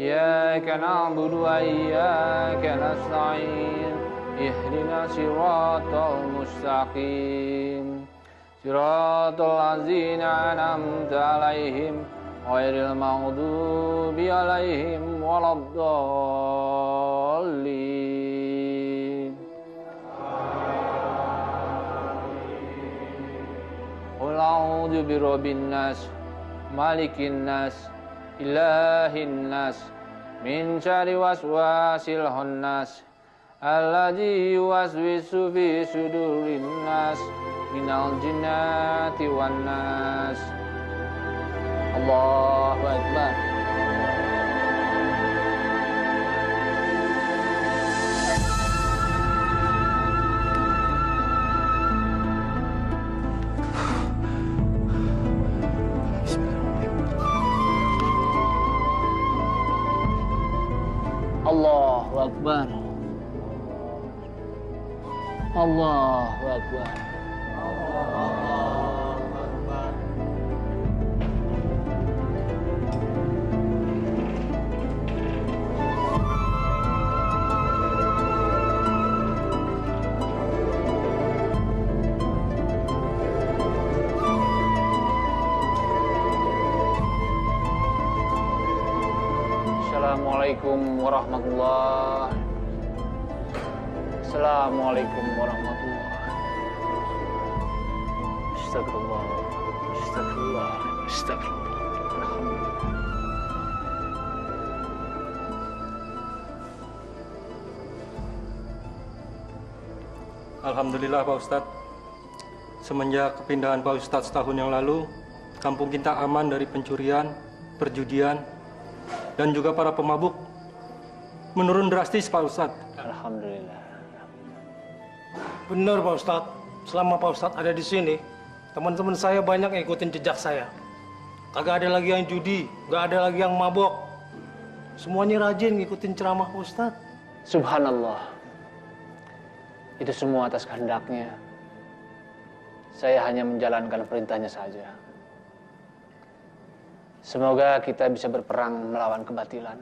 إياك نعبد وإياك نستعين اهدنا الصراط المستقيم صراط الذين أنعمت عليهم غير المغضوب عليهم ولا الضالين قل أعوذ برب الناس مالك الناس إله الناس من شر وسواس الخناس الذي يوسوس في صدور الناس من الجنة والناس الله أكبر. Allahu Akbar. Allahu Akbar. Assalamualaikum warahmatullahi. Assalamualaikum warahmatullahi. Astagfirullah. Astagfirullah. Astagfirullah. Alhamdulillah. Alhamdulillah Pak Ustadz. Semenjak kepindahan Pak Ustadz setahun yang lalu, kampung kita aman dari pencurian, perjudian, dan juga para pemabuk. Menurun drastis Pak Ustadz. Alhamdulillah. Benar Pak Ustadz. Selama Pak Ustadz ada di sini, teman-teman saya banyak ngikutin jejak saya. Kagak ada lagi yang judi, gak ada lagi yang mabok. Semuanya rajin ngikutin ceramah Pak Ustadz. Subhanallah. Itu semua atas kehendaknya. Saya hanya menjalankan perintahnya saja. Semoga kita bisa berperang melawan kebatilan.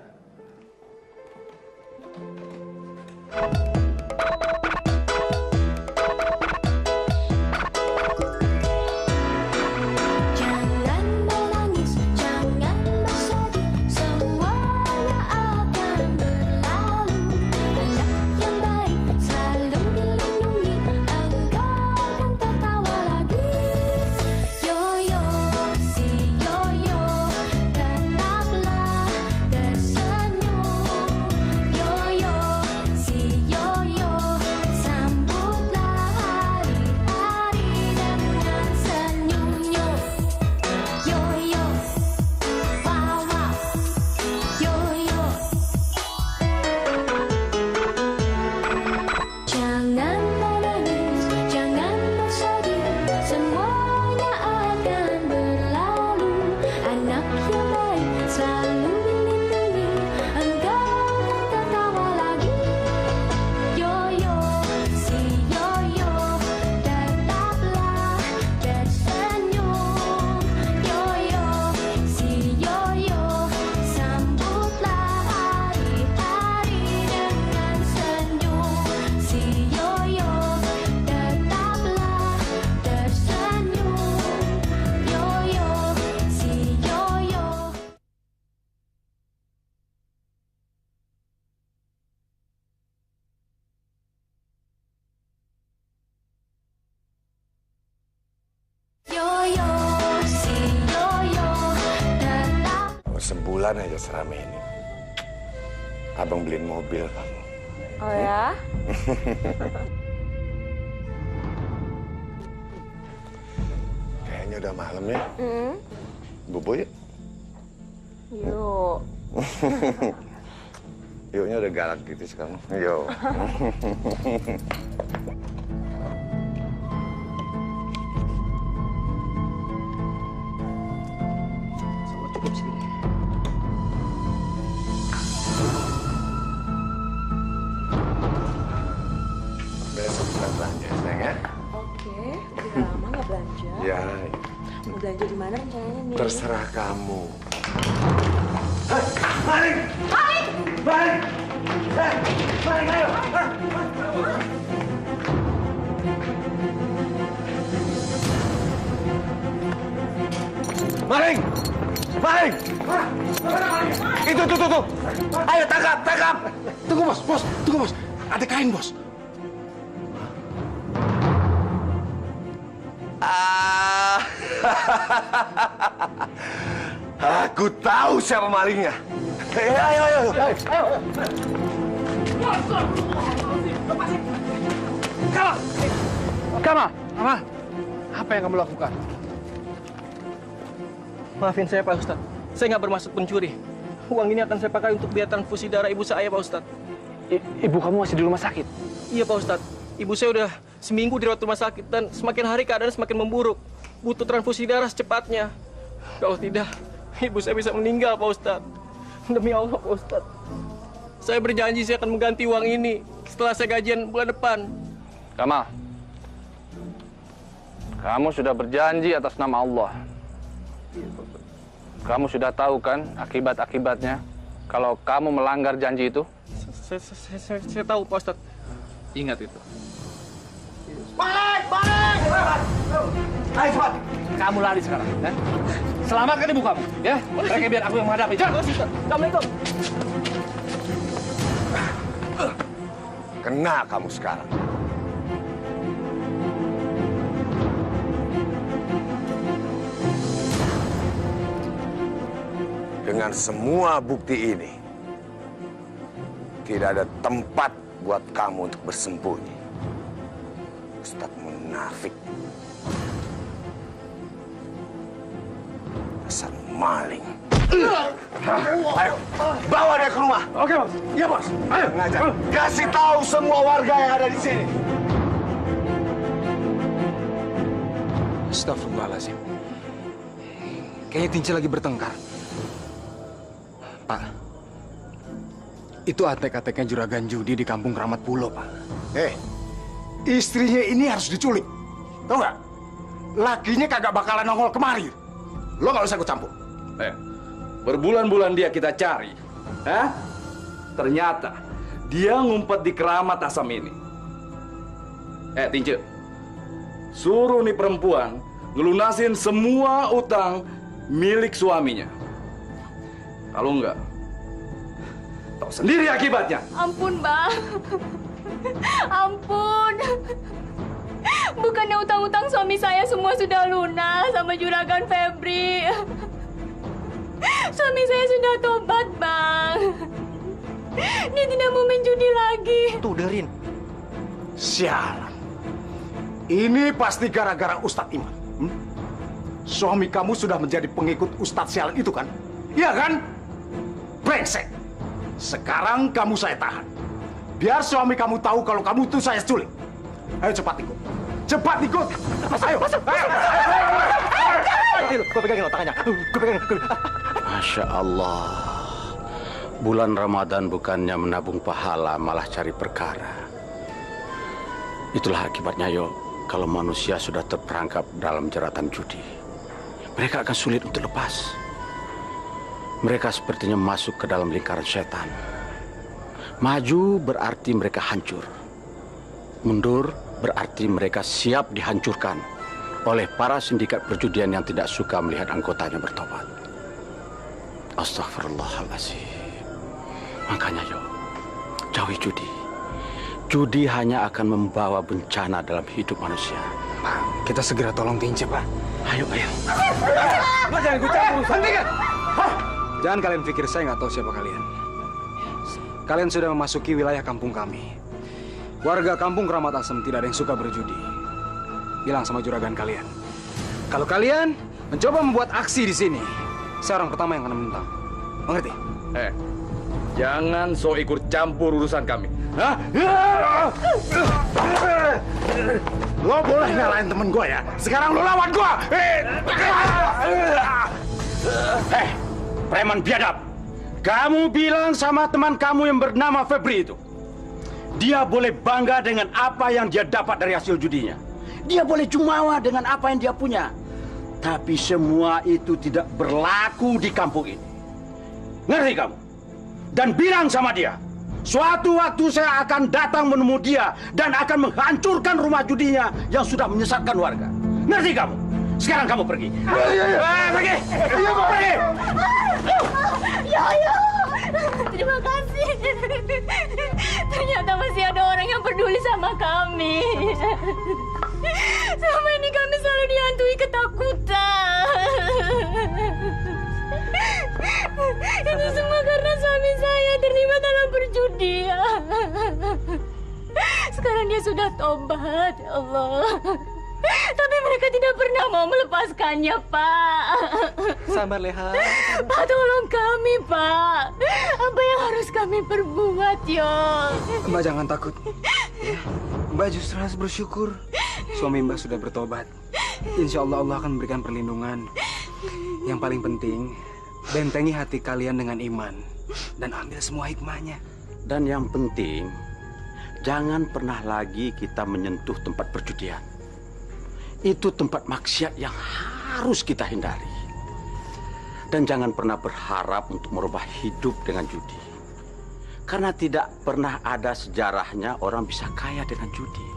Sebulan aja serame ini. Abang beliin mobil kamu. Oh ya? Kayaknya udah malam ya. Bobo yuk. Yuk. Yuknya udah galak gitu sekarang. Yuk. Cukup segini. Besok kita belanja, sayang ya. Oke, udah lama nggak belanja. Ya, Mau belanja di mana rencananya nih? terserah kamu. Maling! Maling! Maling! Maling, ayo! Maling! Maling! Itu. Ayo, tangkap! Tunggu bos, tunggu bos. Ada kain bos. Aku tahu siapa malingnya. Ayo. Kama, apa yang kamu lakukan? Maafin saya Pak Ustadz. Saya nggak bermaksud pencuri. Uang ini akan saya pakai untuk biaya transfusi darah ibu saya Pak Ustadz. Ibu kamu masih di rumah sakit? Iya Pak Ustadz. Ibu saya udah seminggu dirawat rumah sakit dan semakin hari keadaan semakin memburuk. Butuh transfusi darah secepatnya. Kalau tidak, ibu saya bisa meninggal Pak Ustadz. Demi Allah Pak Ustadz. Saya berjanji saya akan mengganti uang ini setelah saya gajian bulan depan. Kamal, kamu sudah berjanji atas nama Allah. Kamu sudah tahu kan akibat-akibatnya kalau kamu melanggar janji itu? Saya tahu Pak Ustadz. Ingat itu. Balik! Ayo cepat! Kamu lari sekarang, ya? Selamatkan ibu kamu, ya? Mereka biar aku yang menghadapi. Jangan! Assalamualaikum. Kena kamu sekarang. Dengan semua bukti ini, tidak ada tempat buat kamu untuk bersembunyi. Ustadz munafik. Dasar maling. Ayo, bawa dia ke rumah. Oke bos. Iya bos. Ayo. Ngajar. Kasih tahu semua warga yang ada di sini. Astagfirullahaladzim. Kayaknya Tince lagi bertengkar. Pak, itu atek-ateknya juragan judi di kampung Keramat Pulau, Pak. Istrinya ini harus diculik. Tahu nggak? Lakinya kagak bakalan nongol kemari. Lo nggak usah ikut campur. Berbulan-bulan dia kita cari. Ternyata dia ngumpet di Keramat Asam ini. Tince, suruh nih perempuan ngelunasin semua utang milik suaminya. Kalau enggak, tahu sendiri akibatnya. Ampun, Bang. Ampun. Bukannya utang-utang suami saya semua sudah lunas sama juragan Febri. Suami saya sudah tobat, Bang. Dia tidak mau main judi lagi. Tuh, dengerin. Sialan. Ini pasti gara-gara Ustadz Iman. Suami kamu sudah menjadi pengikut Ustadz sialan itu kan? Iya kan? Brengsek. Sekarang kamu saya tahan. Biar suami kamu tahu kalau kamu tuh saya culik. Ayo cepat ikut. Cepat ikut. Ayo. Gue pegangin lo tangannya. Gue pegangin. Masya Allah. Bulan Ramadan bukannya menabung pahala, malah cari perkara. Itulah akibatnya, yo. Kalau manusia sudah terperangkap dalam jeratan judi, mereka akan sulit untuk lepas. Mereka sepertinya masuk ke dalam lingkaran setan. Maju berarti mereka hancur. Mundur berarti mereka siap dihancurkan oleh para sindikat perjudian yang tidak suka melihat anggotanya bertobat. Astagfirullahaladzim. Makanya yo, jauhi judi. Judi hanya akan membawa bencana dalam hidup manusia. Pak, kita segera tolong Tince, Pak. Ayo. Pak, jangan ikut campur. Hentikan! Jangan kalian pikir saya nggak tahu siapa kalian. Kalian sudah memasuki wilayah kampung kami. Warga kampung Keramat Asam tidak ada yang suka berjudi. Bilang sama juragan kalian. Kalau kalian mencoba membuat aksi di sini, saya orang pertama yang akan menentang. Mengerti? Jangan so ikut campur urusan kami. Lo boleh nyalain temen gue ya. Sekarang lo lawan gue. Preman biadab. Kamu bilang sama teman kamu yang bernama Febri itu, dia boleh bangga dengan apa yang dia dapat dari hasil judinya. Dia boleh jumawa dengan apa yang dia punya. Tapi semua itu tidak berlaku di kampung ini. Ngerti kamu? Dan bilang sama dia, suatu waktu saya akan datang menemui dia dan akan menghancurkan rumah judinya yang sudah menyesatkan warga. Ngerti kamu? Sekarang kamu pergi. Pergi! Pergi! Yoyo, terima kasih. Ternyata masih ada orang yang peduli sama kami. Selama ini kami selalu dihantui ketakutan. Itu semua karena suami saya terlibat dalam perjudian. Sekarang dia sudah tobat, ya Allah. Tapi mereka tidak pernah mau melepaskannya, Pak. Sabar, Leha. Pak, tolong kami, Pak. Apa yang harus kami perbuat, Yo? Mbak jangan takut. Ya, Mbak justru harus bersyukur. Suami Mbak sudah bertobat. Insya Allah Allah akan memberikan perlindungan. Yang paling penting, bentengi hati kalian dengan iman. Dan ambil semua hikmahnya. Dan yang penting, jangan pernah lagi kita menyentuh tempat perjudian. Itu tempat maksiat yang harus kita hindari. Dan jangan pernah berharap untuk merubah hidup dengan judi. Karena tidak pernah ada sejarahnya orang bisa kaya dengan judi.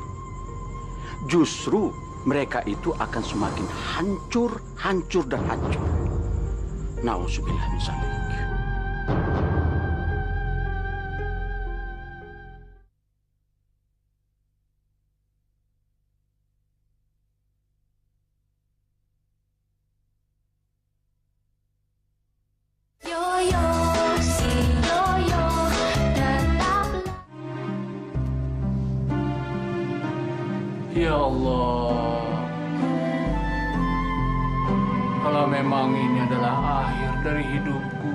Justru mereka itu akan semakin hancur, hancur, dan hancur. Nauzubillah min dzalik. Ya Allah, kalau memang ini adalah akhir dari hidupku,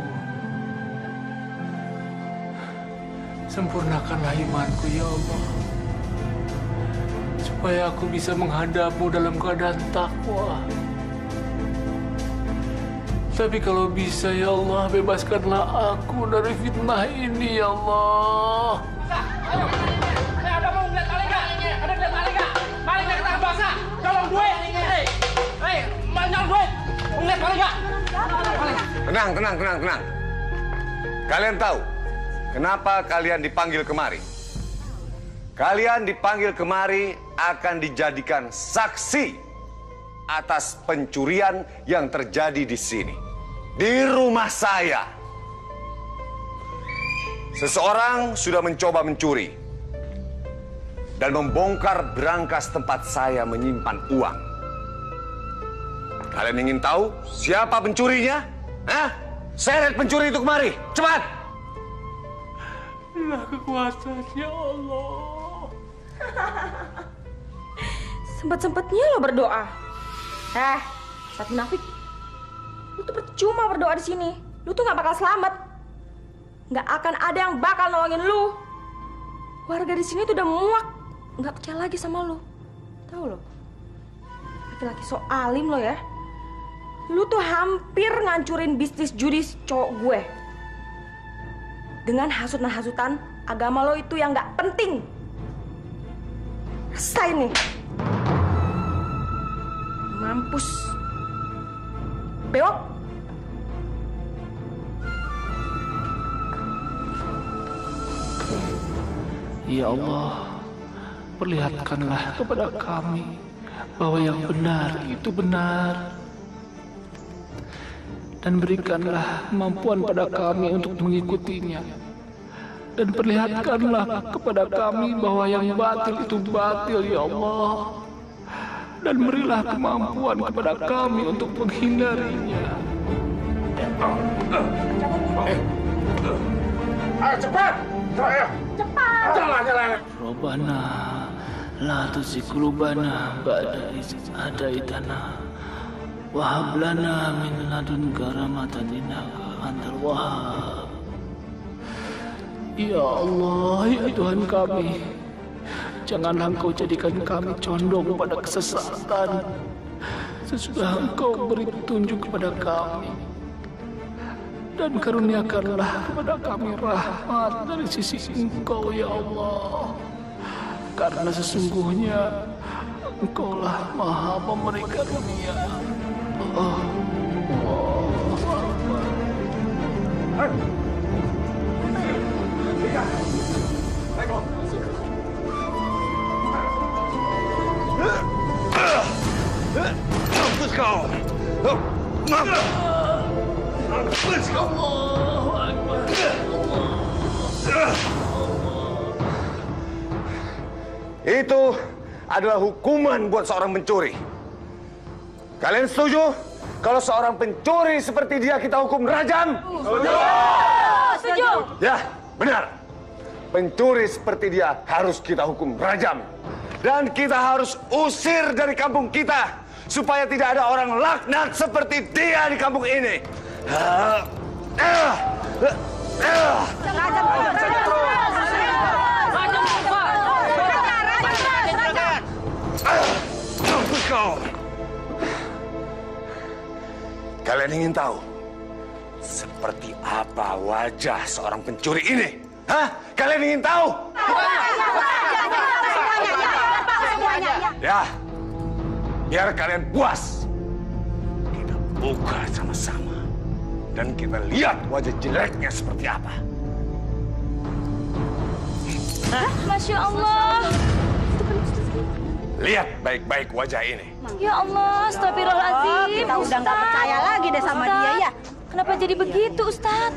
sempurnakanlah imanku ya Allah, supaya aku bisa menghadapmu dalam keadaan takwa. Tapi kalau bisa ya Allah, bebaskanlah aku dari fitnah ini ya Allah. Tenang. Kalian tahu kenapa kalian dipanggil kemari? Kalian dipanggil kemari akan dijadikan saksi atas pencurian yang terjadi di sini, di rumah saya. Seseorang sudah mencoba mencuri dan membongkar berangkas tempat saya menyimpan uang. Kalian ingin tahu siapa pencurinya? Hah? Seret pencuri itu kemari, cepat! Inilah kekuasaan ya Allah. Sempat-sempatnya lo berdoa. Ustaz munafik. Lu tuh percuma berdoa di sini. Lu tuh nggak bakal selamat. Nggak akan ada yang bakal nolongin lu. Warga di sini tuh udah muak, nggak percaya lagi sama lu. Tahu lo? Laki-laki so alim lo ya. Lu tuh hampir ngancurin bisnis judi cowok gue. Dengan hasutan-hasutan agama lo itu yang nggak penting. Rasain nih. Mampus. Bewok. Ya Allah, perlihatkanlah kepada kami bahwa yang benar itu benar. Dan berikanlah kemampuan pada kami untuk mengikutinya. Dan perlihatkanlah kepada kami bahwa yang batil itu batil, ya Allah. Dan berilah kemampuan kepada kami untuk menghindarinya. Ayo cepat! Cepat! Jalan! Rabbana, la tuzigh qulubana ba'da idh hadaitana. Wa hab lana min ladunka rahmatan innaka antal wahhab. Ya Allah, ya Tuhan kami, janganlah Engkau jadikan kami condong pada kesesatan sesudah Engkau beri petunjuk kepada kami. Dan karuniakanlah kepada kami rahmat dari sisi Engkau, ya Allah. Karena sesungguhnya Engkaulah Maha Memberi karunia. Oh, Allah. Itu adalah hukuman buat seorang pencuri. Kalian setuju? Kalau seorang pencuri seperti dia kita hukum rajam? Setuju. Ya, benar. Pencuri seperti dia harus kita hukum rajam. Dan kita harus usir dari kampung kita. Supaya tidak ada orang laknat seperti dia di kampung ini. Kalian ingin tahu seperti apa wajah seorang pencuri ini? Hah? Kalian ingin tahu? Ya, biar kalian puas. Kita buka sama-sama dan kita lihat wajah jeleknya seperti apa. Masya Allah. Lihat baik-baik wajah ini. Ya Allah, astagfirullahaladzim. Kita udah nggak percaya lagi deh sama dia ya. Kenapa jadi begitu, Ustaz?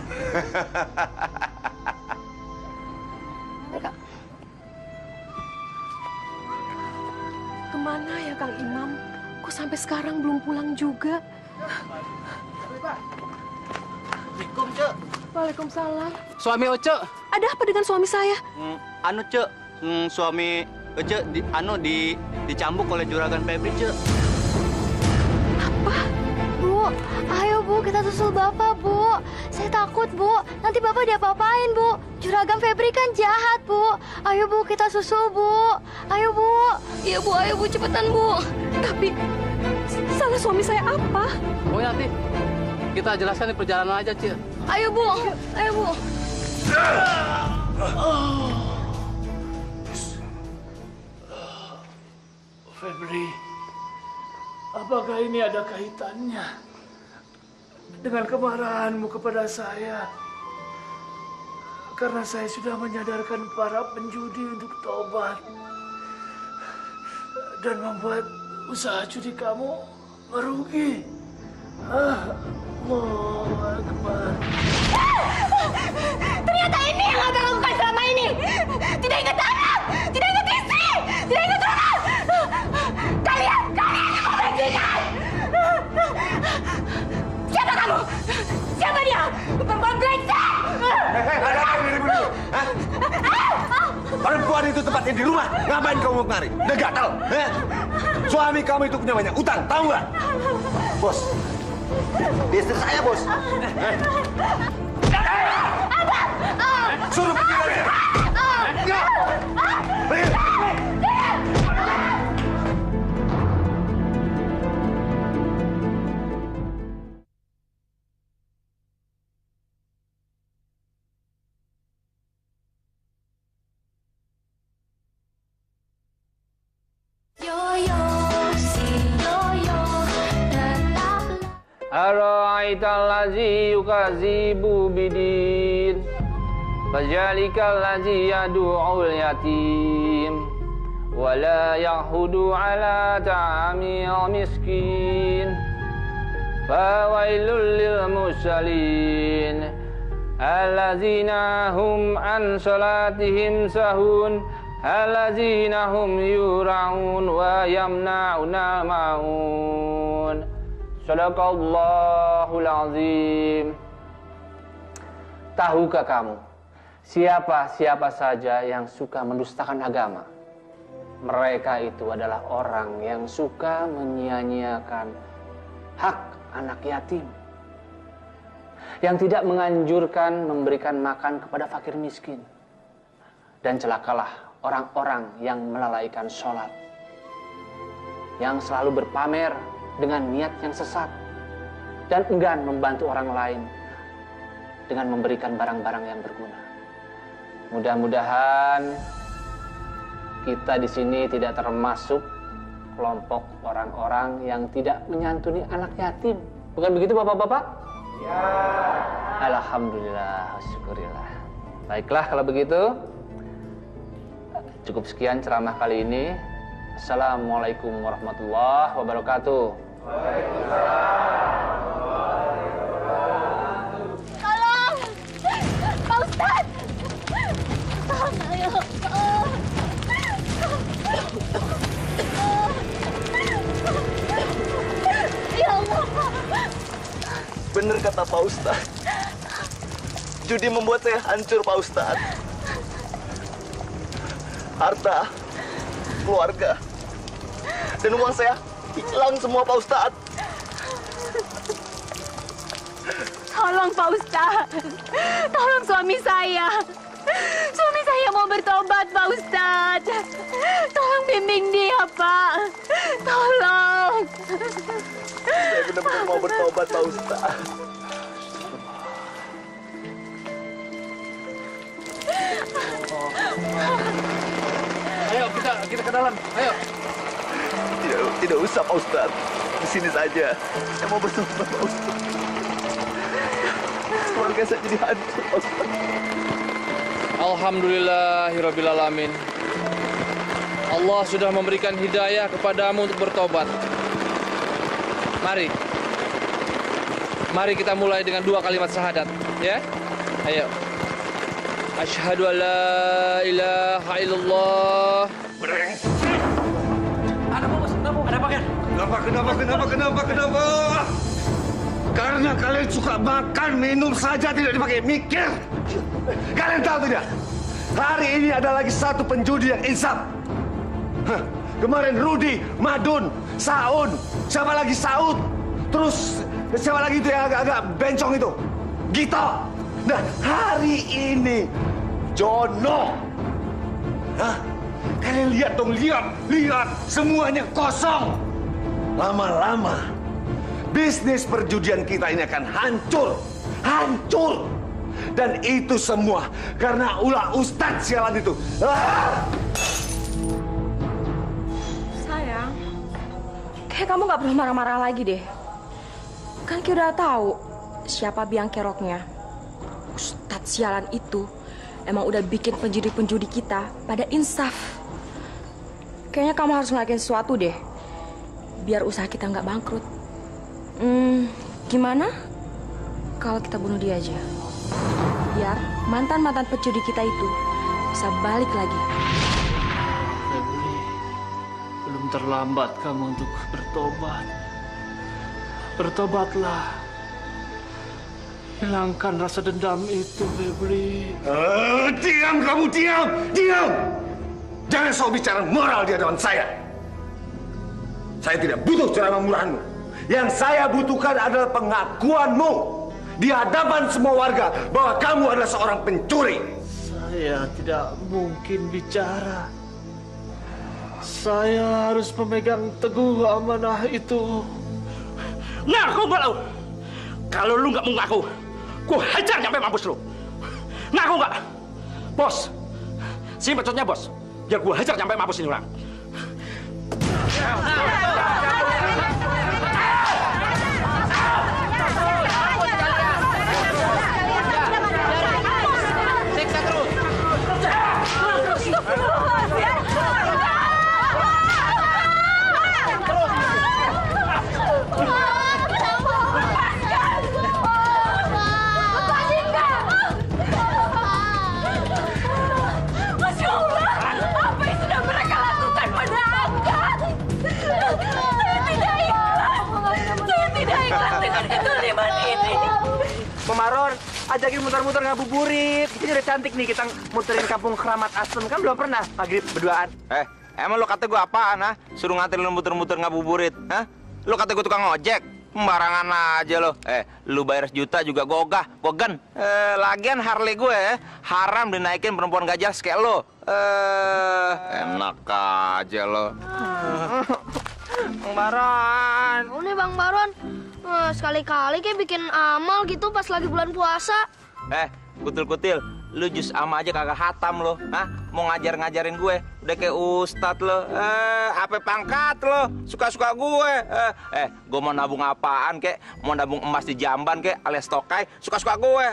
Kemana ya Kang Imam? Kok sampai sekarang belum pulang juga? Assalamualaikum, Cek. Waalaikumsalam. Suami Oce. Ada apa dengan suami saya? Anu, Cek. Suami Oce dicambuk oleh juragan Febri, Cek. Bu, ayo Bu, kita susul Bapak, Bu. Saya takut, Bu. Nanti Bapak diapa-apain, Bu. Juragan Febri kan jahat, Bu. Ayo, Bu, kita susul, Bu. Ayo, Bu. Iya, Bu, ayo, Bu, cepetan, Bu. Tapi, salah suami saya apa? Oh, nanti kita jelaskan di perjalanan aja, Cek. Ayo, Bu. Ayo, Bu. Febri, apakah ini ada kaitannya dengan kemarahanmu kepada saya? Karena saya sudah menyadarkan para penjudi untuk tobat dan membuat usaha judi kamu merugi. Allahu Akbar. Ternyata ini yang Abang lakukan selama ini. Tidak ingat anak, tidak ingat istri, tidak ingat anak. Kalian yang membajingan. Siapa kamu? Siapa dia? Perempuan brengsek. Ada apa ini dulu? Perempuan itu tempatnya di rumah. Ngapain kamu kemari? Udah gatal. Suami kamu itu punya banyak utang, tahu nggak? Bos, di istri saya, Bos. Suruh pergi dari sini. Pergi. Ara'aital ladzi yukadzibu bidin fajalikal ladzi yad'ul yatim wala yahudu ala ta'amil miskin fawailul lil musallin alladzina hum an salatihim sahun alladzina hum yura'un wa yamna'una ma'un. Sadaqallahul azim. Tahukah kamu siapa saja yang suka mendustakan agama? Mereka itu adalah orang yang suka menyia-nyiakan hak anak yatim, yang tidak menganjurkan memberikan makan kepada fakir miskin. Dan celakalah orang-orang yang melalaikan sholat, yang selalu berpamer dengan niat yang sesat dan enggan membantu orang lain dengan memberikan barang-barang yang berguna. Mudah-mudahan kita di sini tidak termasuk kelompok orang-orang yang tidak menyantuni anak yatim. Bukan begitu, Bapak-bapak? Ya. Alhamdulillah, syukurillah. Baiklah kalau begitu. Cukup sekian ceramah kali ini. Assalamualaikum warahmatullahi wabarakatuh. Waalaikumsalam. Bener kata Pak Ustadz. Judi membuat saya hancur, Pak Ustadz. Harta, keluarga, dan uang saya hilang semua, Pak Ustadz. Tolong Pak Ustadz, tolong suami saya. Suami saya mau bertobat, Pak Ustadz. Tolong bimbing dia, Pak. Tolong. Saya benar-benar mau bertobat, Pak Ustadz. Ayo kita ke dalam. Ayo. Tidak usah, Pak Ustadz. Di sini saja. Saya mau bertobat, Pak Ustadz. Keluarga saya jadi hancur, Pak Ustadz. Alhamdulillahirrabbilalamin. Allah sudah memberikan hidayah kepadamu untuk bertobat. Mari kita mulai dengan 2 kalimat syahadat, ya. Ayo. Asyhadu an la ilaha illallah. Ada apa, Bos? Ada apa, Ken? Kenapa? Karena kalian suka makan, minum saja tidak dipakai mikir. Kalian tahu tidak? Hari ini ada lagi satu penjudi yang insaf. Kemarin Rudi, Madun, Saun, siapa lagi Saud? Terus siapa lagi itu yang agak-agak bencong itu? Gito. Nah, hari ini Jono. Kalian lihat dong, lihat. Semuanya kosong. Lama-lama, bisnis perjudian kita ini akan hancur. Dan itu semua karena ulah Ustadz sialan itu. Sayang, kayak kamu nggak perlu marah-marah lagi deh. Kan kita udah tahu siapa biang keroknya. Ustadz sialan itu emang udah bikin penjudi-penjudi kita pada insaf. Kayaknya kamu harus ngelakuin sesuatu deh, biar usaha kita nggak bangkrut. Gimana kalau kita bunuh dia aja? Biar mantan-mantan pencuri kita itu bisa balik lagi. Febri, belum terlambat kamu untuk bertobat. Bertobatlah. Hilangkan rasa dendam itu, Febri. Diam kamu, diam! Jangan sok bicara moral di hadapan saya. Saya tidak butuh ceramah murahanmu. Yang saya butuhkan adalah pengakuanmu di hadapan semua warga bahwa kamu adalah seorang pencuri. Saya tidak mungkin bicara. Saya harus memegang teguh amanah itu. Ngaku nggak lo? Kalau lu nggak mau ngaku, gua hajar sampai mampus lu. Ngaku nggak? Bos, si becotnya bos. Biar gua hajar sampai mampus ini orang. Siksa terus. Masya Allah, apa yang sudah mereka lakukan pada Angkat? Saya tidak ikhlas dengan kezaliman ini. Pemaron, ajakin muter-muter ngabuburit. Kita udah cantik nih, kita muterin kampung Keramat Asem. Kan belum pernah maghrib berduaan. Emang lo kata gue apaan, ha? Suruh nganterin lo muter-muter ngabuburit, ha? Lo kata gue tukang ojek? Sembarangan aja lo. Lu bayar sejuta juga gogan. Lagian Harley gue haram dinaikin perempuan gak jelas kayak lo. Enak aja lo. Bang Baron. Udah Bang Baron, sekali-kali kayak bikin amal gitu pas lagi bulan puasa. Kutil-kutil, lu jus ama aja kagak hatam lo, hah? Mau ngajarin gue, udah kayak ustad lo, apa pangkat lo, suka-suka gue. Gue mau nabung apaan kek, mau nabung emas di jamban kek, alias tokai, suka-suka gue.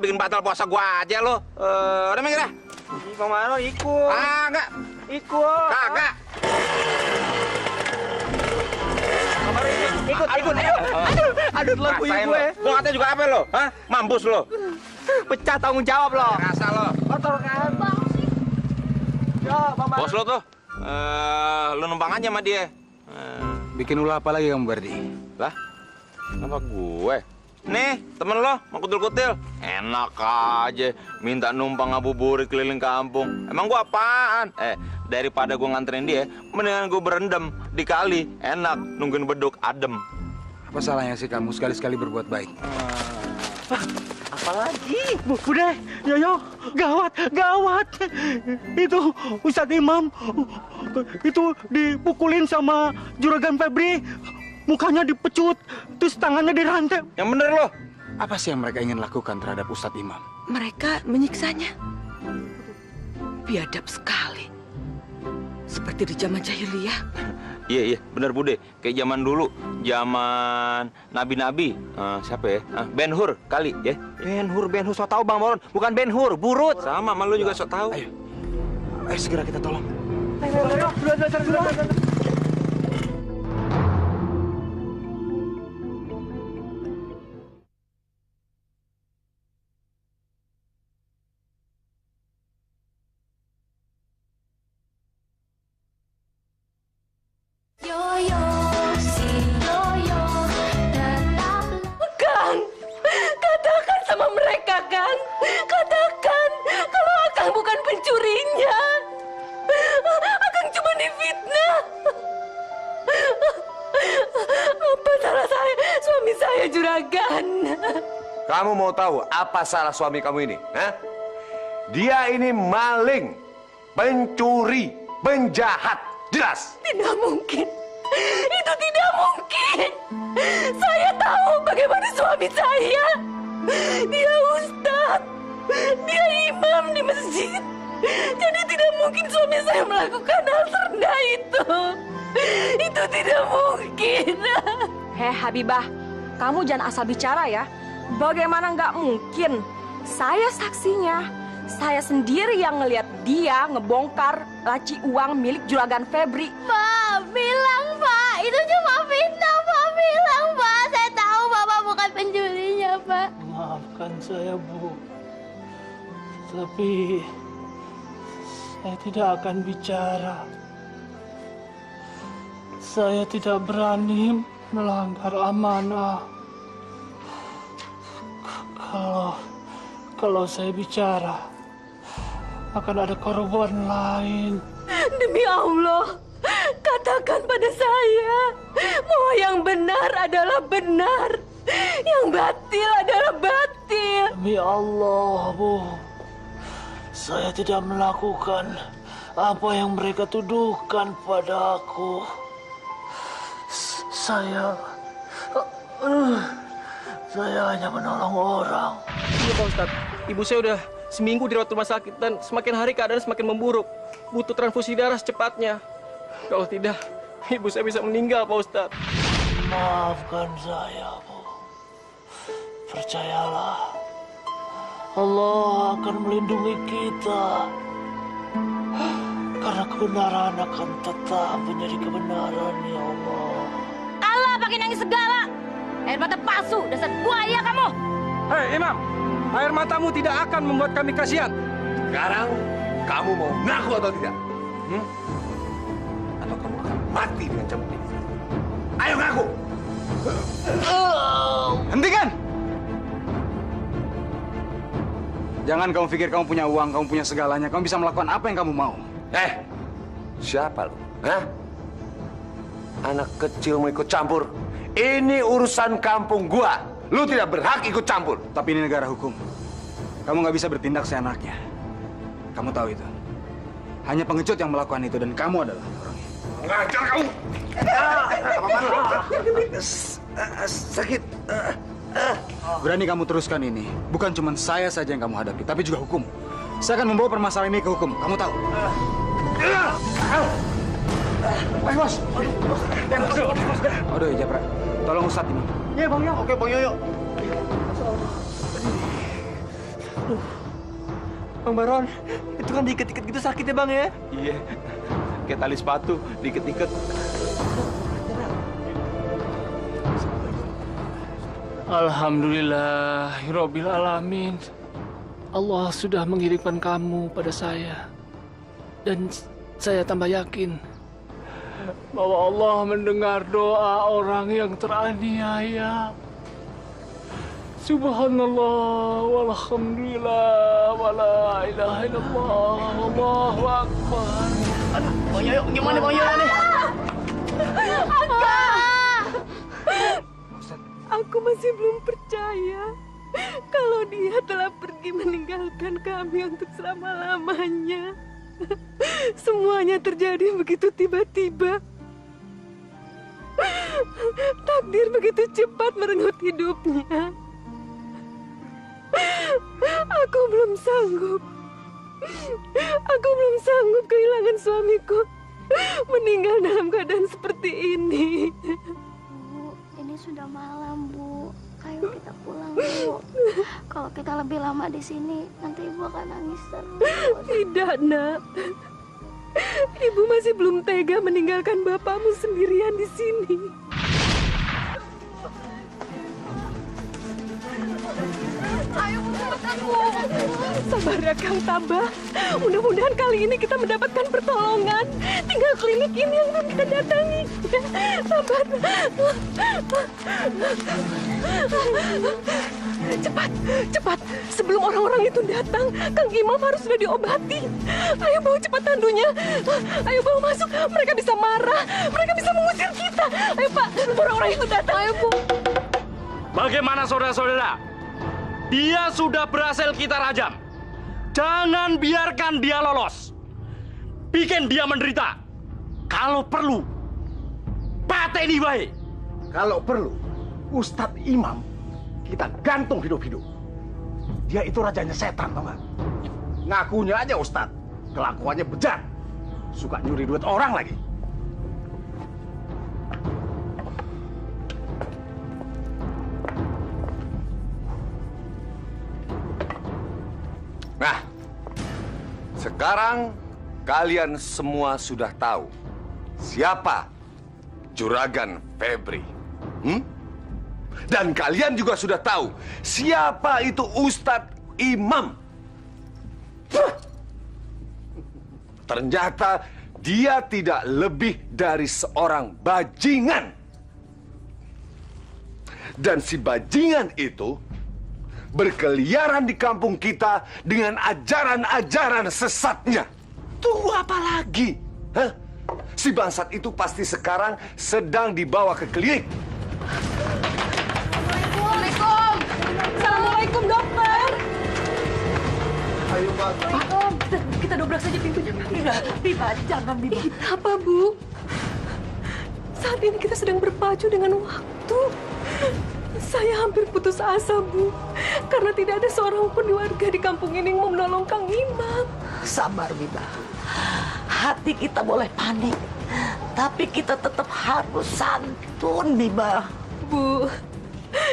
Bikin batal puasa gue aja lo. Udah mikir dah. Bang Baron ikut. Enggak. Ikut. Kagak. Ikut. Aduh, lagu gue. Lo katanya juga apa lo? Hah? Mampus lo. Pecah tanggung jawab lo. Rasa lo. Kotor kan? Bang Bos lo tuh. Lo numpang aja sama dia. Bikin ulah apa lagi kamu, Bardi? Lah? Apa gue? Nih, temen lo mau kutil-kutil. Enak aja, minta numpang ngabuburit keliling kampung. Emang gua apaan? Daripada gua nganterin dia, mendingan gua berendam di kali. Enak, nungguin beduk adem. Apa salahnya sih kamu sekali-sekali berbuat baik? Apalagi? Bude, Yoyo, gawat. Itu Ustadz Imam, itu dipukulin sama Juragan Febri. Mukanya dipecut, terus tangannya dirantai. Yang bener loh. Apa sih yang mereka ingin lakukan terhadap Ustadz Imam? Mereka menyiksanya. Biadab sekali. Seperti di zaman jahiliyah. Iya, bener Bude. Kayak zaman dulu, zaman nabi-nabi. Siapa ya? Ben Hur kali ya. Ben Hur, so tau Bang Maron. Bukan Ben Hur, Burut. Sama, malu juga sok tahu. Ayo segera kita tolong. Ayo. Kang, katakan sama mereka, Kang. Katakan kalau Akang bukan pencurinya. Akang cuma difitnah. Apa salah saya, suami saya Juragan? Kamu mau tahu apa salah suami kamu ini? Hah? Dia ini maling, pencuri, penjahat. Jelas? Tidak mungkin. Itu tidak mungkin. Saya tahu bagaimana suami saya. Dia ustadz. Dia imam di masjid. Jadi tidak mungkin suami saya melakukan hal terendah itu. Itu tidak mungkin. Hei Habibah, kamu jangan asal bicara ya. Bagaimana nggak mungkin? Saya saksinya. Saya sendiri yang ngelihat dia ngebongkar laci uang milik Juragan Febri. Pak, bilang Pak, itu cuma fitnah Pak. Bilang Pak, saya tahu Bapak bukan pencurinya Pak. Maafkan saya, Bu. Tapi saya tidak akan bicara. Saya tidak berani melanggar amanah. Kalau saya bicara, akan ada korban lain. Demi Allah, katakan pada saya bahwa yang benar adalah benar, yang batil adalah batil. Demi Allah, Bu, saya tidak melakukan apa yang mereka tuduhkan pada aku. Saya hanya menolong orang. Iya Pak Ustadz, ibu saya udah seminggu dirawat rumah sakit dan semakin hari keadaan semakin memburuk. Butuh transfusi darah secepatnya. Kalau tidak, ibu saya bisa meninggal Pak Ustadz. Maafkan saya, Bu. Percayalah, Allah akan melindungi kita. Karena kebenaran akan tetap menjadi kebenaran, ya Allah. Allah pakai nangis segala. Air mata palsu, dasar buaya kamu. Hei Imam, air matamu tidak akan membuat kami kasihan. Sekarang kamu mau ngaku atau tidak? Atau kamu akan mati dengan cambuk ini? Ayo ngaku! Hentikan! Jangan kamu pikir kamu punya uang, kamu punya segalanya, kamu bisa melakukan apa yang kamu mau. Siapa lu? Hah? Anak kecil mau ikut campur? Ini urusan kampung gua. Lu tidak berhak ikut campur. Tapi ini negara hukum. Kamu nggak bisa bertindak seenaknya. Kamu tahu itu. Hanya pengecut yang melakukan itu dan kamu adalah orangnya. Ngajar kamu! Sakit. Berani kamu teruskan ini. Bukan cuma saya saja yang kamu hadapi, tapi juga hukum. Saya akan membawa permasalahan ini ke hukum. Kamu tahu? Baik, Bos. Aduh, Japra. Tolong Ustadz ini. Iya, Bang Yo. Oke, Bang Yoyo. Bang Baron, itu kan diikat-ikat gitu sakit ya, Bang ya? Iya. Kayak tali sepatu, diikat-ikat. Alhamdulillahirabbil alamin. Allah sudah mengirimkan kamu pada saya. Dan saya tambah yakin bahwa Allah mendengar doa orang yang teraniaya. Subhanallah, walhamdulillah, wala ilaha illallah, Allahu akbar. Aduh, Bang Yoyo, gimana Bang Yoyo nih? Aku masih belum percaya kalau dia telah pergi meninggalkan kami untuk selama-lamanya. Semuanya terjadi begitu tiba-tiba. Takdir begitu cepat merenggut hidupnya. Aku belum sanggup. Aku belum sanggup kehilangan suamiku meninggal dalam keadaan seperti ini. Bu, ini sudah malam, Bu. Ayo kita pulang, Bu. Kalau kita lebih lama di sini, nanti Ibu akan nangis terus. Tidak, Nak. Ibu masih belum tega meninggalkan bapakmu sendirian di sini. Ayo, Bu, cepetan, Bu. Sabar ya, Kang Tabah. Mudah-mudahan kali ini kita mendapatkan pertolongan. Tinggal klinik ini yang belum kita datangi. Sabar. Cepat, cepat. Sebelum orang-orang itu datang, Kang Imam harus sudah diobati. Ayo bawa cepat tandunya. Ayo bawa masuk. Mereka bisa marah. Mereka bisa mengusir kita. Ayo Pak, orang-orang itu datang. Ayo Bu. Bagaimana saudara-saudara? Dia sudah berhasil kita rajam. Jangan biarkan dia lolos. Bikin dia menderita. Kalau perlu, pateni wae. Kalau perlu, Ustadz Imam kita gantung hidup-hidup. Dia itu rajanya setan, tau nggak? Ngakunya aja Ustadz, kelakuannya bejat. Suka nyuri duit orang lagi. Nah, sekarang kalian semua sudah tahu siapa Juragan Febri. Dan kalian juga sudah tahu siapa itu Ustadz Imam. Ternyata dia tidak lebih dari seorang bajingan. Dan si bajingan itu berkeliaran di kampung kita dengan ajaran-ajaran sesatnya. Tunggu apa lagi? Hah? Si bangsat itu pasti sekarang sedang dibawa ke klinik. Assalamualaikum. Assalamualaikum, dokter. Ayo, Pak. Kita dobrak saja pintunya. Biba, jangan Biba. Apa, Bu? Saat ini kita sedang berpacu dengan waktu. Saya hampir putus asa, Bu. Karena tidak ada seorang pun warga di kampung ini yang mau menolong Kang Imam. Sabar, Biba. Hati kita boleh panik, tapi kita tetap harus santun, Biba. Bu,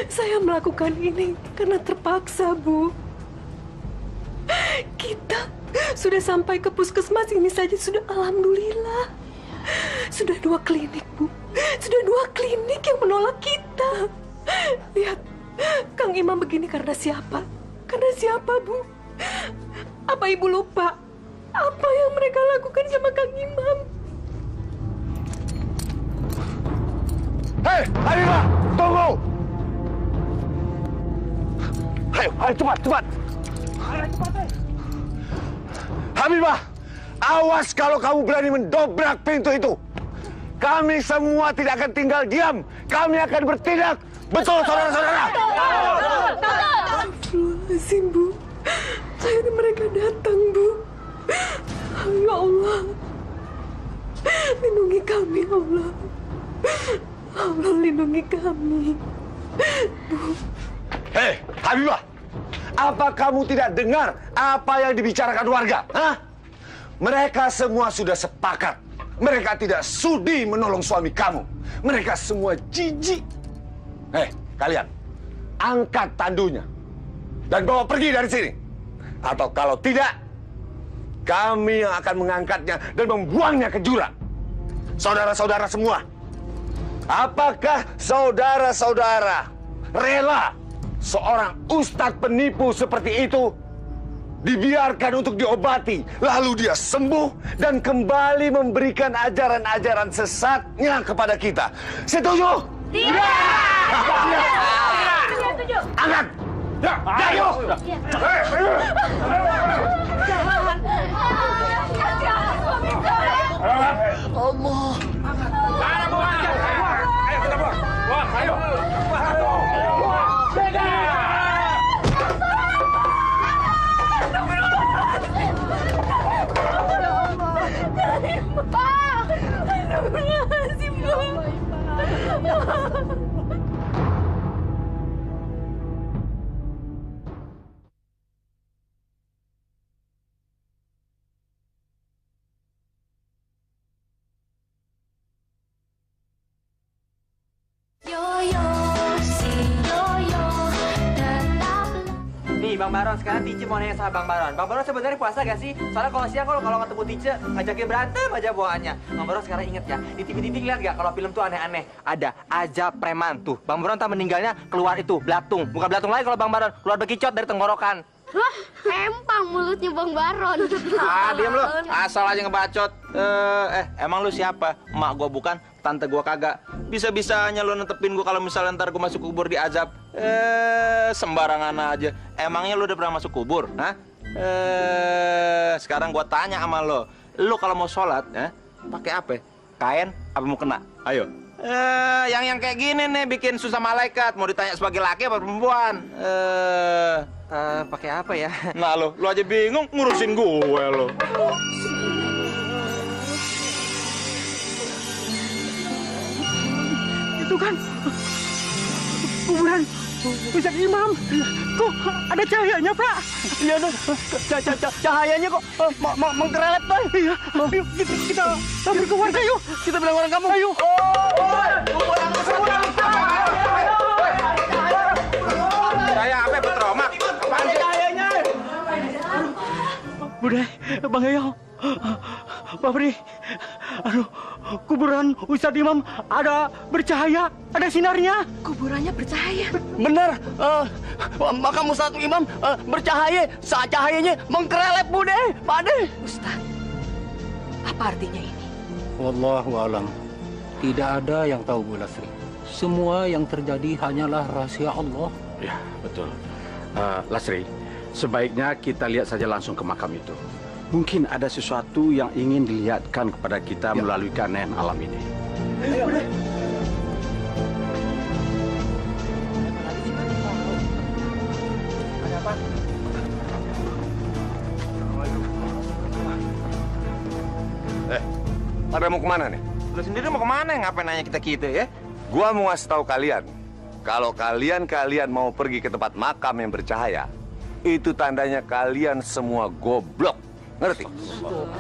saya melakukan ini karena terpaksa, Bu. Kita sudah sampai ke puskesmas ini saja sudah alhamdulillah. Sudah 2 klinik, Bu. Sudah 2 klinik yang menolak kita. Lihat, Kang Imam begini karena siapa? Karena siapa, Bu? Apa Ibu lupa apa yang mereka lakukan sama Kang Imam? Hei, Habibah, tunggu! Ayo, cepat, cepat! Habibah, awas kalau kamu berani mendobrak pintu itu. Kami semua tidak akan tinggal diam. Kami akan bertindak. Betul, saudara-saudara? Astagfirullahaladzim, Bu. Akhirnya mereka datang, Bu. Ya Allah. Lindungi kami, ya Allah. Allah, lindungi kami. Bu. Hei, Habibah. Apa kamu tidak dengar apa yang dibicarakan warga? Hah? Mereka semua sudah sepakat. Mereka tidak sudi menolong suami kamu. Mereka semua jijik. Hei, kalian. Angkat tandunya. Dan bawa pergi dari sini. Atau kalau tidak, kami yang akan mengangkatnya dan membuangnya ke jurang. Saudara-saudara semua. Apakah saudara-saudara rela seorang ustadz penipu seperti itu dibiarkan untuk diobati, lalu dia sembuh dan kembali memberikan ajaran-ajaran sesatnya kepada kita? Setuju? Tidak! Angkat! Jangan. Jangan, suami saya. Allah. Mana buangnya? Ayo kita buang. Buang, ayo. Beda. Nih Bang Baron, sekarang Tice mau nanya sama Bang Baron. Bang Baron sebenarnya puasa gak sih? Soalnya kalau siang kalau ketemu Tice ngajakin berantem aja bawaannya. Bang Baron sekarang inget ya, di TV lihat gak kalau film tuh aneh-aneh? Ada Aja Preman tuh. Bang Baron tak meninggalnya keluar itu belatung. Bukan belatung lagi kalau Bang Baron, keluar bekicot dari tenggorokan. Wah, empang mulutnya Bang Baron. Ah, diam lu. Asal aja ngebacot. Emang lu siapa? Emak gua bukan, tante gua kagak. Bisa-bisanya lu netepin gua kalau misalnya ntar gua masuk kubur diazab. Sembarangan aja. Emangnya lu udah pernah masuk kubur? Hah? Sekarang gua tanya sama lu. Lu kalau mau sholat, pakai apa? Kain apa mau kena? Ayo. Yang kayak gini nih bikin susah malaikat. Mau ditanya sebagai laki apa perempuan? Pakai apa ya? Nah lu aja bingung ngurusin gue lo. Itu kan kuburan Ustaz Imam. Kok ada cahayanya, Pak? Iya, cahayanya kok mengkerelep, Pak. Iya. Ayo kita lapor ke warga yuk. Kita bilang orang kamu. Ayo. Saya apa Petromak? Apaan sih? Cahayanya. Bude, Bang Yoyo. Pak Bri. Aduh, kuburan Ustadz Imam ada bercahaya, ada sinarnya. Kuburannya bercahaya. Benar, makam Ustadz Imam bercahaya, saat cahayanya mengkerelep, Bude, Pak De. Ustadz, apa artinya ini? Wallahu alam. Tidak ada yang tahu, Bu Lasri. Semua yang terjadi hanyalah rahasia Allah. Ya, betul. Lasri, sebaiknya kita lihat saja langsung ke makam itu. Mungkin ada sesuatu yang ingin dilihatkan kepada kita melalui keanehan alam ini. Ada apa? Pada mau kemana nih? Lu sendiri mau kemana? Ngapain nanya kita ya? Gua mau ngasih tahu kalian, kalau kalian mau pergi ke tempat makam yang bercahaya, itu tandanya kalian semua goblok. Ngerti?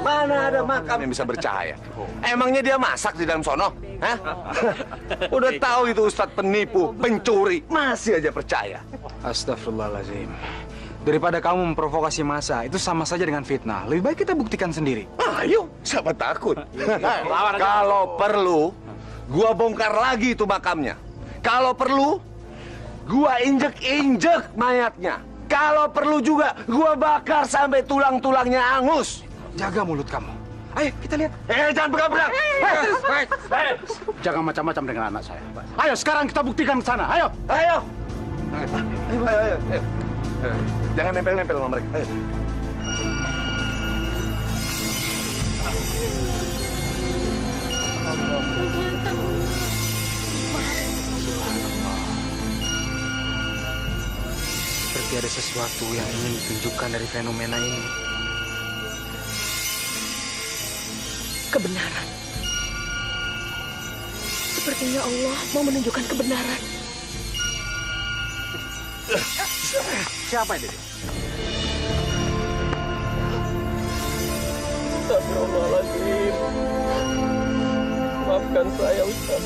Mana ada makam yang bisa bercahaya? Emangnya dia masak di dalam sono? Hah? Udah tahu itu Ustadz penipu, pencuri, masih aja percaya. Astagfirullahaladzim. Daripada kamu memprovokasi massa, itu sama saja dengan fitnah. Lebih baik kita buktikan sendiri. Ayo, siapa takut? Kalau perlu, gua bongkar lagi itu makamnya. Kalau perlu, gua injek-injek mayatnya. Kalau perlu juga, gua bakar sampai tulang-tulangnya angus. Jaga mulut kamu. Ayo, kita lihat. Jangan pegang-pegang. Jangan macam-macam dengan anak saya. Ayo, sekarang kita buktikan ke sana. Ayo. Ayo. Ayo. Jangan nempel-nempel sama mereka. Ayo. Seperti ada sesuatu yang ingin ditunjukkan dari fenomena ini. Kebenaran. Sepertinya Allah mau menunjukkan kebenaran. Siapa ini? Astagfirullahaladzim. Maafkan saya, Ustaz.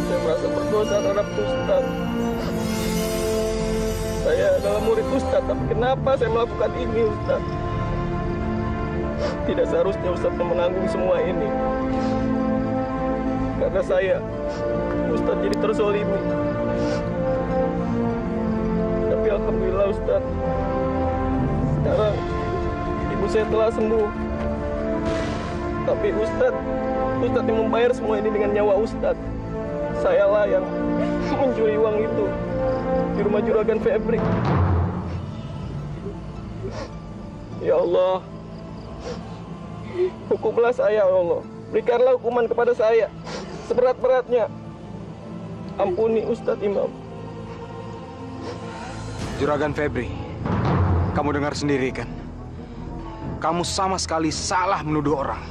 Saya merasa berdosa terhadap Ustaz. Saya adalah murid Ustaz, tapi kenapa saya melakukan ini, Ustaz? Tidak seharusnya Ustaz menanggung semua ini. Karena saya, Ustaz jadi terzolimi. Tapi alhamdulillah Ustaz, sekarang ibu saya telah sembuh. Tapi Ustaz yang membayar semua ini dengan nyawa Ustaz. Sayalah yang mencuri uang itu di rumah juragan Febri. Ya Allah, hukumlah saya, ya Allah. Berikanlah hukuman kepada saya seberat-beratnya. Ampuni Ustadz Imam. Juragan Febri, kamu dengar sendiri kan? Kamu sama sekali salah menuduh orang.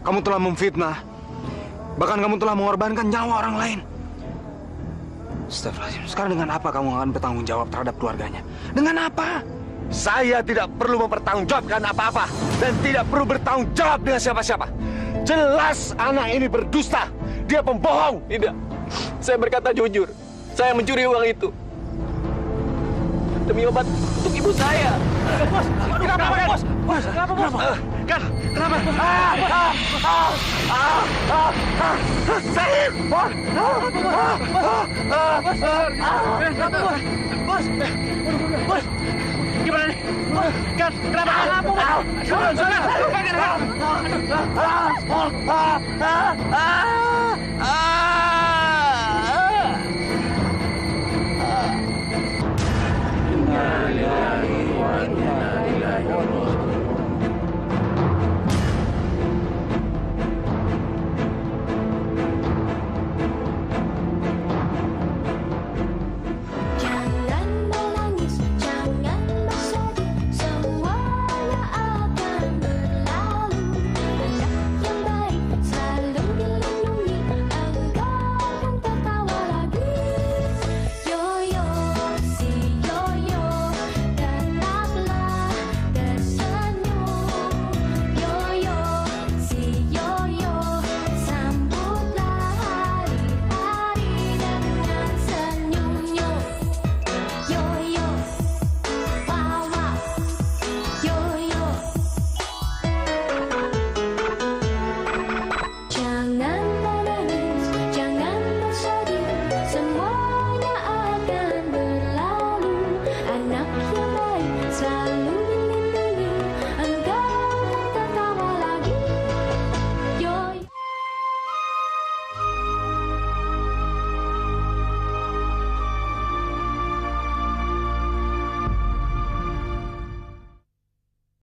Kamu telah memfitnah. Bahkan kamu telah mengorbankan nyawa orang lain. Astagfirullahaladzim, sekarang dengan apa kamu akan bertanggung jawab terhadap keluarganya? Dengan apa? Saya tidak perlu mempertanggungjawabkan apa-apa dan tidak perlu bertanggung jawab dengan siapa-siapa. Jelas anak ini berdusta. Dia pembohong. Tidak, saya berkata jujur. Saya mencuri uang itu demi obat untuk ibu saya. Bos, kenapa, Bos? Bos, kenapa, Bos? Kan, kenapa? Sahib! Bos! Kenapa, Bos? Bos! Bos! Gimana nih? Kan, kenapa? Bos!